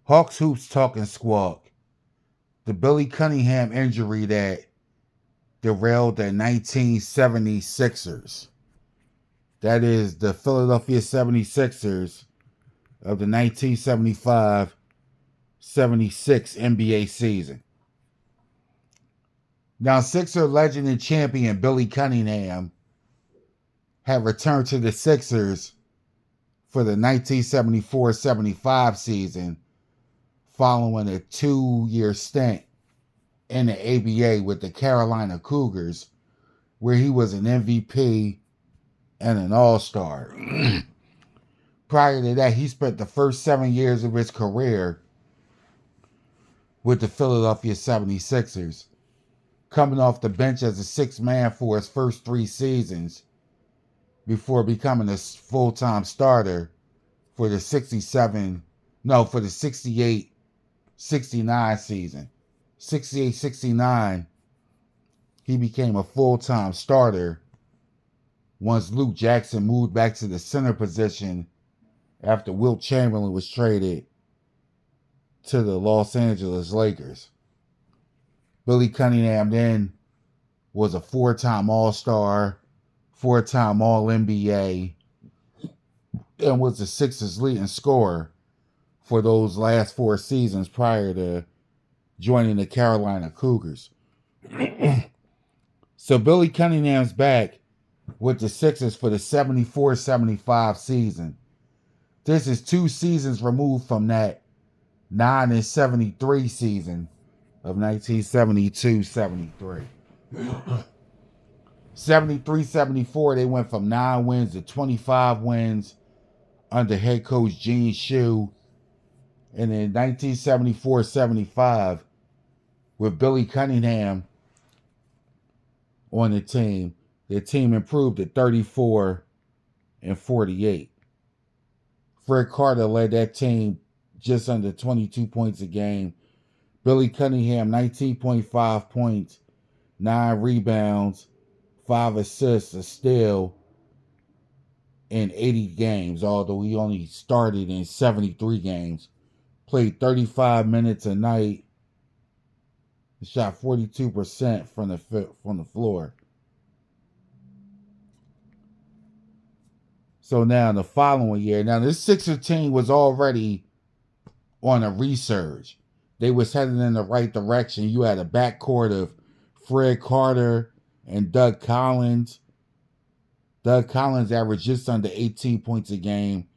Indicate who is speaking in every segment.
Speaker 1: Hawks, Hoops, Tawk, and Squawk. The Billy Cunningham injury that derailed the 1976ers. That is the Philadelphia 76ers of the 1975-76 NBA season. Now, Sixer legend and champion Billy Cunningham had returned to the Sixers for the 1974-75 season following a 2-year stint in the ABA with the Carolina Cougars, where he was an MVP and an All-Star. Prior to that, he spent the first 7 years of his career with the Philadelphia 76ers, coming off the bench as a sixth man for his first 3 seasons before becoming a full-time starter for the 68-69 season. 68-69, he became a full-time starter once Luke Jackson moved back to the center position after Wilt Chamberlain was traded to the Los Angeles Lakers. Billy Cunningham then was a 4-time All-Star, 4-time All-NBA, and was the Sixers' leading scorer for those last 4 seasons prior to joining the Carolina Cougars. So Billy Cunningham's back with the Sixers for the 74-75 season. This is 2 seasons removed from that 9-73 season of 1972-73. 73-74, they went from 9 wins to 25 wins under head coach Gene Shue. And in 1974-75, with Billy Cunningham on the team improved to 34-48. Fred Carter led that team just under 22 points a game. Billy Cunningham, 19.5 points, 9 rebounds, 5 assists, a steal in 80 games, although he only started in 73 games. Played 35 minutes a night. Shot 42% from the floor. So now the following year, now this Sixer team was already on a resurge. They was heading in the right direction. You had a backcourt of Fred Carter and Doug Collins. Doug Collins averaged just under 18 points a game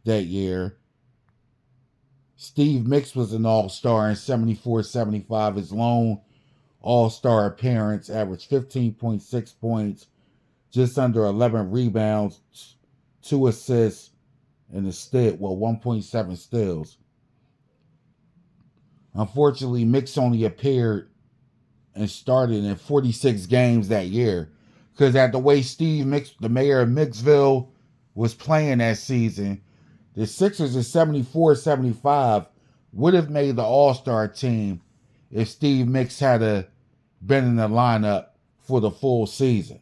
Speaker 1: that year. Steve Mix was an all-star in 74-75. His lone all-star appearance averaged 15.6 points, just under 11 rebounds, 2 assists, and a steal, 1.7 steals. Unfortunately, Mix only appeared and started in 46 games that year, because at the way Steve Mix, the mayor of Mixville, was playing that season, the Sixers in 74-75 would have made the All-Star team if Steve Mix had been in the lineup for the full season.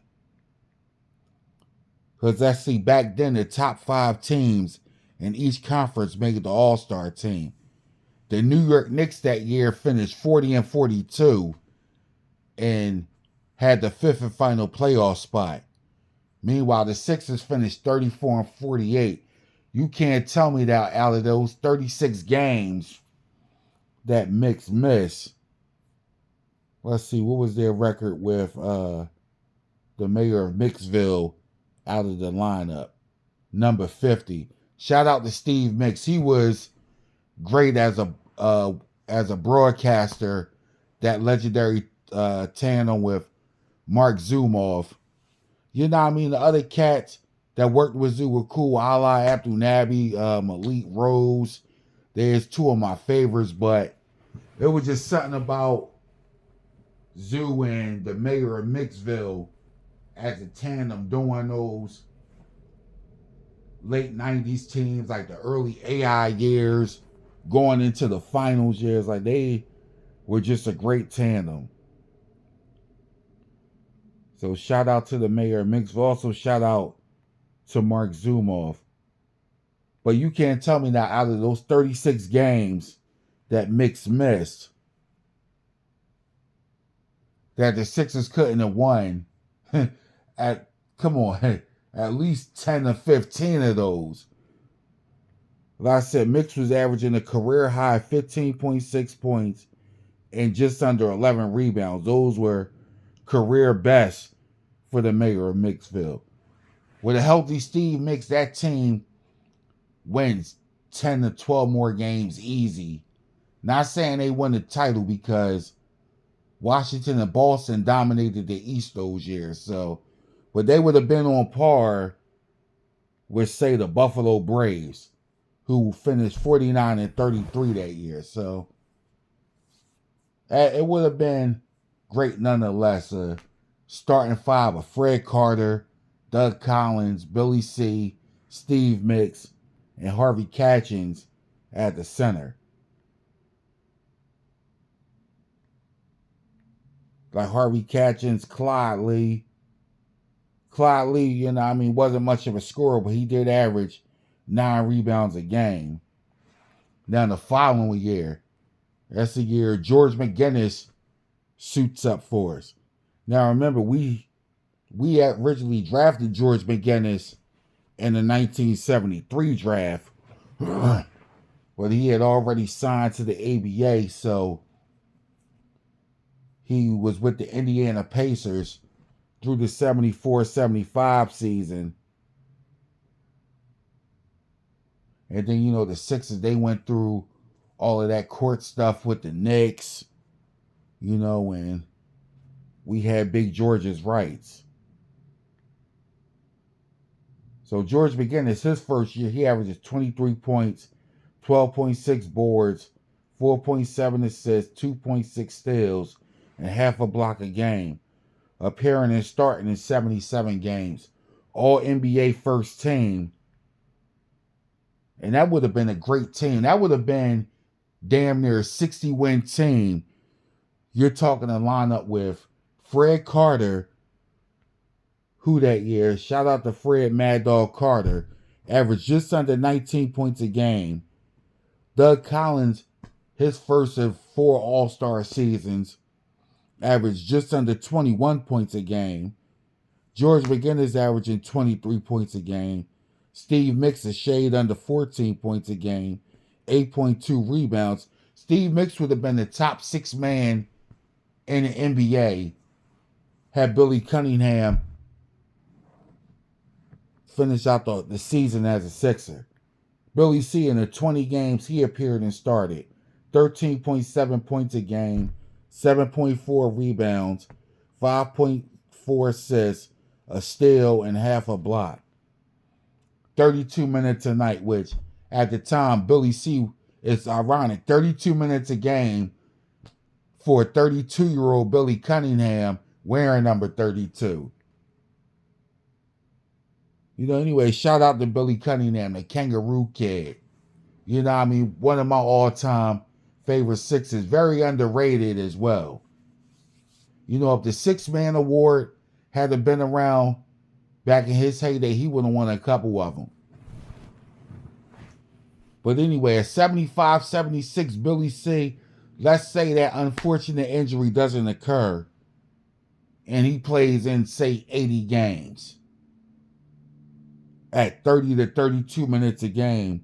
Speaker 1: Because back then the top 5 teams in each conference made the All-Star team. The New York Knicks that year finished 40-42 and had the 5th and final playoff spot. Meanwhile, the Sixers finished 34-48. You can't tell me that out of those 36 games that Mix missed. Let's see, what was their record with the mayor of Mixville out of the lineup? Number 50. Shout out to Steve Mix. He was great as a broadcaster. That legendary tandem with Mark Zumoff. You know what I mean? The other cats that worked with Zoo were cool. Ala Abdul Nabi, Malik Rose. There's 2 of my favorites, but it was just something about Zoo and the mayor of Mixville as a tandem doing those late 90s teams, like the early AI years, going into the finals years. Like, they were just a great tandem. So shout out to the mayor of Mixville. Also shout out to Mark Zumoff. But you can't tell me that out of those 36 games that Mix missed that the Sixers couldn't have won. Come on, at least 10 or 15 of those. Like I said, Mix was averaging a career high 15.6 points and just under 11 rebounds. Those were career best for the mayor of Mixville. With a healthy Steve Mix, that team wins 10 to 12 more games easy. Not saying they won the title because Washington and Boston dominated the East those years. So, but they would have been on par with, say, the Buffalo Braves, who finished 49 and 33 that year. So, it would have been great nonetheless. Starting five of Fred Carter, Doug Collins, Billy C., Steve Mix, and Harvey Catchings at the center. Like Harvey Catchings, Clyde Lee. Clyde Lee, wasn't much of a scorer, but he did average 9 rebounds a game. Now the following year, that's the year George McGinnis suits up for us. Now remember, we originally drafted George McGinnis in the 1973 draft, but he had already signed to the ABA, so he was with the Indiana Pacers through the 74-75 season. And then, the Sixers, they went through all of that court stuff with the Knicks, and we had Big George's rights. So George McGinnis, his first year, he averages 23 points, 12.6 boards, 4.7 assists, 2.6 steals, and half a block a game, appearing and starting in 77 games. All NBA first team. And that would have been a great team. That would have been damn near a 60-win team. You're talking a lineup with Fred Carter, who that year, shout out to Fred Mad Dog Carter, averaged just under 19 points a game. Doug Collins, his first of 4 All-Star seasons, averaged just under 21 points a game. George McGinnis averaging 23 points a game. Steve Mix a shade under 14 points a game, 8.2 rebounds. Steve Mix would have been the top 6 man in the NBA had Billy Cunningham finish out the season as a Sixer. Billy C, in the 20 games he appeared and started, 13.7 points a game, 7.4 rebounds, 5.4 assists, a steal, and half a block. 32 minutes a night, which at the time, Billy C, it's ironic, 32 minutes a game for a 32-year-old Billy Cunningham wearing number 32. Anyway, shout out to Billy Cunningham, the Kangaroo Kid. One of my all-time favorite Sixers, very underrated as well. If the 6-man award had been around back in his heyday, he would have won a couple of them. But anyway, at 75-76, Billy C, let's say that unfortunate injury doesn't occur, and he plays in, say, 80 games at 30 to 32 minutes a game,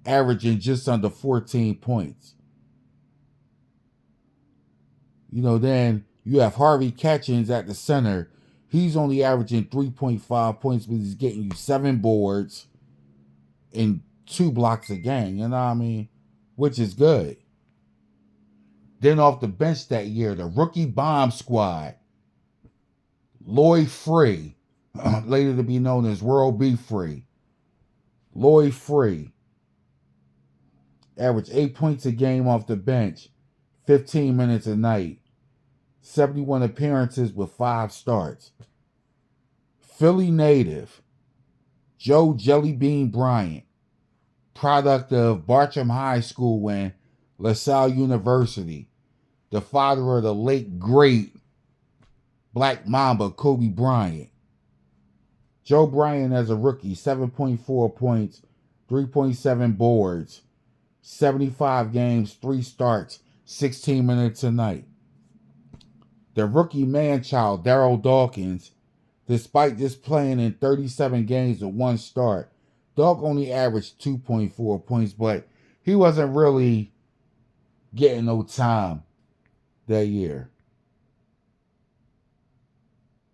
Speaker 1: averaging just under 14 points. Then you have Harvey Catchings at the center. He's only averaging 3.5 points, but he's getting you 7 boards and 2 blocks a game, which is good. Then off the bench that year, the rookie bomb squad, Lloyd Free, later to be known as World B. Free. Lloyd Free averaged 8 points a game off the bench, 15 minutes a night, 71 appearances with 5 starts. Philly native, Joe Jellybean Bryant, product of Bartram High School and LaSalle University, the father of the late great Black Mamba Kobe Bryant. Joe Bryant as a rookie, 7.4 points, 3.7 boards, 75 games, 3 starts, 16 minutes a night. The rookie man-child, Darryl Dawkins, despite just playing in 37 games with 1 start, Dawk only averaged 2.4 points, but he wasn't really getting no time that year.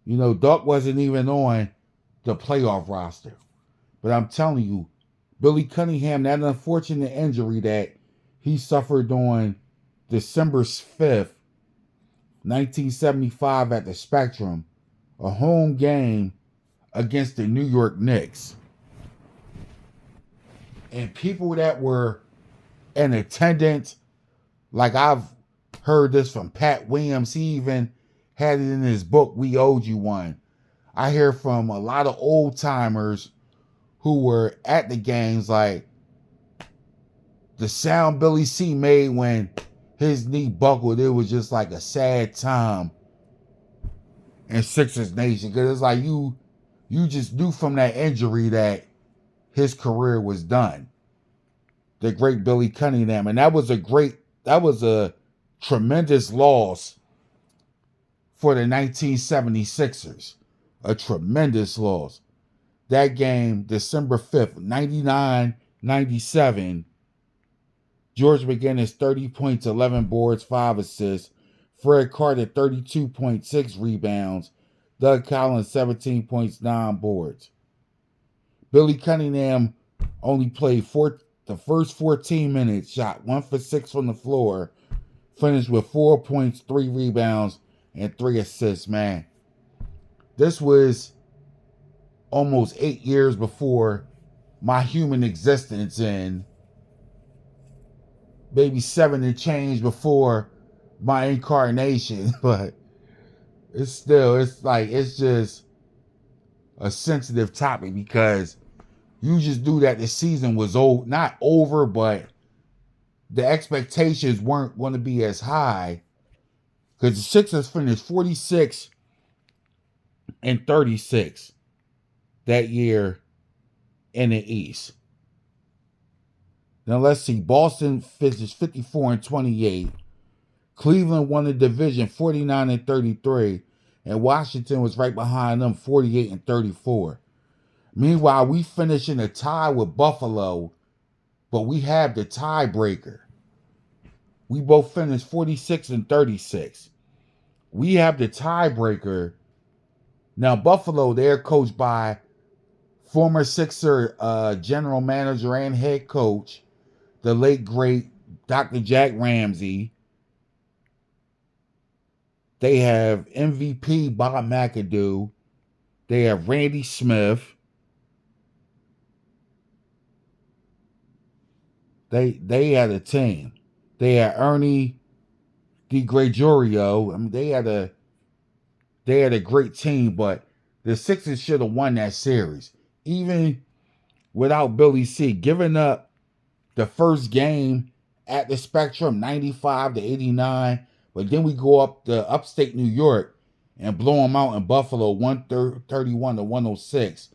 Speaker 1: You know, Dawk wasn't even on the playoff roster. But I'm telling you, Billy Cunningham, that unfortunate injury that he suffered on December 5th, 1975 at the Spectrum, a home game against the New York Knicks. And people that were in attendance, like I've heard this from Pat Williams, he even had it in his book, We Owed You One. I hear from a lot of old timers who were at the games, like the sound Billy C made when his knee buckled, it was just like a sad time in Sixers Nation. Because it's like you just knew from that injury that his career was done. The great Billy Cunningham. And that was a tremendous loss for the 1976ers. A tremendous loss. That game, December 5th, 99-97, George McGinnis, 30 points, 11 boards, 5 assists. Fred Carter, 32.6 rebounds. Doug Collins, 17 points, 9 boards. Billy Cunningham only played the first 14 minutes, shot 1 for 6 from the floor, finished with 4 points, 3 rebounds, and 3 assists, man. This was almost 8 years before my human existence, and maybe 7 and change before my incarnation. But it's just a sensitive topic because you just knew that the season was not over, but the expectations weren't going to be as high because the Sixers finished 46-36 that year in the East. Now let's see. Boston finished 54-28. Cleveland won the division 49-33. And Washington was right behind them 48-34. Meanwhile, we finished in a tie with Buffalo, but we have the tiebreaker. We both finished 46-36. We have the tiebreaker. Now, Buffalo, they're coached by former Sixer general manager and head coach, the late, great Dr. Jack Ramsey. They have MVP Bob McAdoo. They have Randy Smith. They had a team. They had Ernie DiGregorio. I mean, they had a great team, but the Sixers should have won that series. Even without Billy C, giving up the first game at the Spectrum, 95-89, but then we go up to upstate New York and blow them out in Buffalo, 131-106.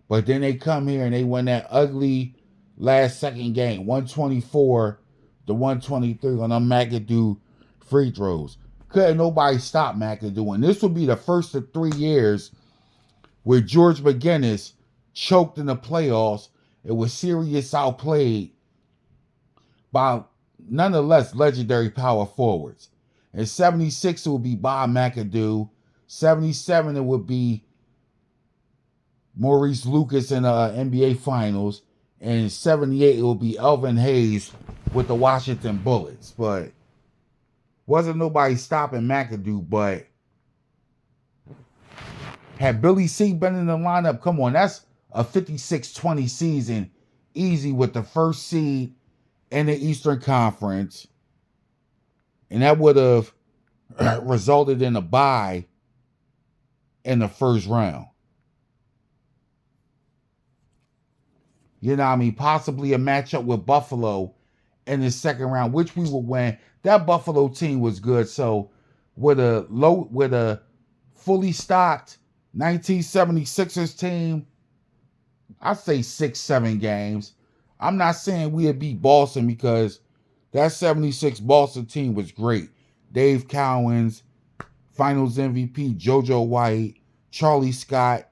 Speaker 1: But then they come here and they win that ugly last second game, 124-123 on them McAdoo free throws. Couldn't nobody stop McAdoo. And this would be the first of 3 years where George McGinnis choked in the playoffs. It was serious outplayed by nonetheless legendary power forwards. In 76, it would be Bob McAdoo. 77, it would be Maurice Lucas in the NBA Finals. And in 78, it would be Elvin Hayes with the Washington Bullets. But wasn't nobody stopping McAdoo. But had Billy C been in the lineup, come on, that's a 56-20 season easy with the first seed in the Eastern Conference. And that would have resulted in a bye in the first round. You know what I mean? Possibly a matchup with Buffalo in the second round, which we would win. That Buffalo team was good. So with a fully stocked 1976ers team, I'd say 6-7 games. I'm not saying we'd beat Boston because that 76 Boston team was great. Dave Cowens, Finals MVP JoJo White, Charlie Scott,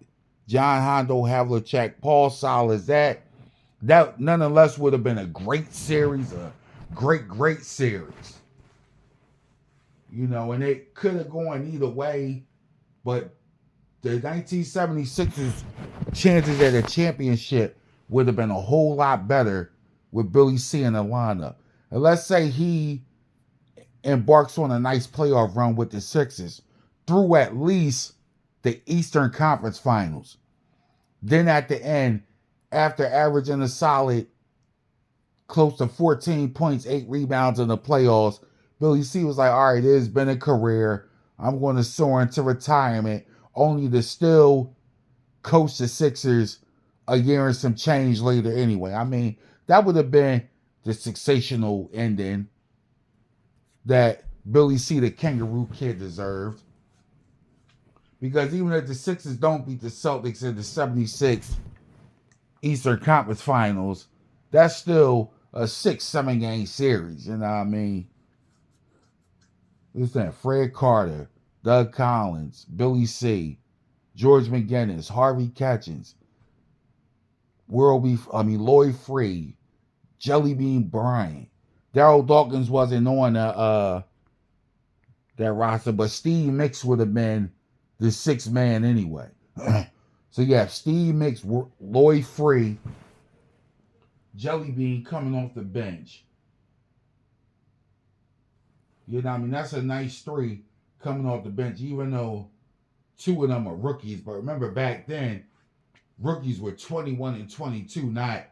Speaker 1: John Hondo Havlicek, Paul Silas. That nonetheless would have been a great series, a great series. You know, and it could have gone either way, but the 1976's chances at a championship would have been a whole lot better with Billy C in the lineup. And let's say he embarks on a nice playoff run with the Sixers through at least the Eastern Conference Finals. Then at the end, after averaging a solid close to 14 points, 8 rebounds in the playoffs, Billy C was like, all right, it has been a career. I'm going to soar into retirement, only to still coach the Sixers a year and some change later anyway. I mean, that would have been the sensational ending that Billy C, the Kangaroo Kid, deserved. Because even if the Sixers don't beat the Celtics in the 76 Eastern Conference Finals, that's still a 6-7 game series. You know what I mean? Listen, Fred Carter, Doug Collins, Billy C, George McGinnis, Harvey Catchings, Lloyd Free, Jelly Bean Bryant. Darryl Dawkins wasn't on that roster, but Steve Mix would have been the 6th man anyway. So you have Steve Mix, Lloyd Free, Jelly Bean coming off the bench. You know what I mean? That's a nice 3 coming off the bench, even though 2 of them are rookies. But remember back then, rookies were 21 and 22, not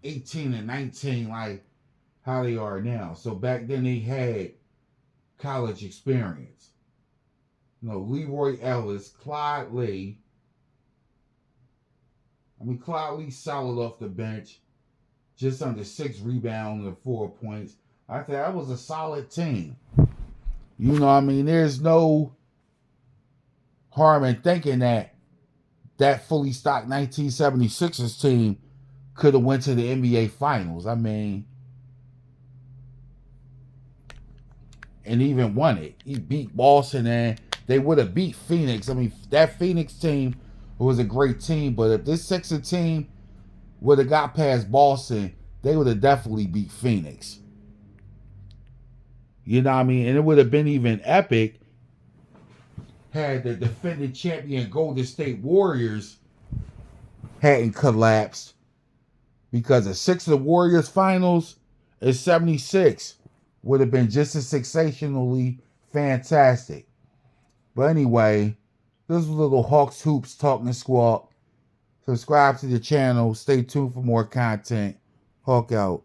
Speaker 1: 18 and 19 like how they are now. So back then they had college experience. You know, Leroy Ellis, Clyde Lee. Clyde Lee solid off the bench. Just under 6 rebounds and 4 points. I think that was a solid team. You know what I mean? There's no harm in thinking that fully stocked 1976ers team could have went to the NBA Finals. I mean, and even won it. He beat Boston and they would have beat Phoenix. I mean, that Phoenix team was a great team, but if this Sixer team would have got past Boston, they would have definitely beat Phoenix. You know what I mean? And it would have been even epic had the defending champion Golden State Warriors hadn't collapsed, because the Sixers Warriors finals in 76 would have been just as sensationally fantastic. But anyway, this was a little Hawks Hoops talking Squawk. Subscribe to the channel. Stay tuned for more content. Hawk out.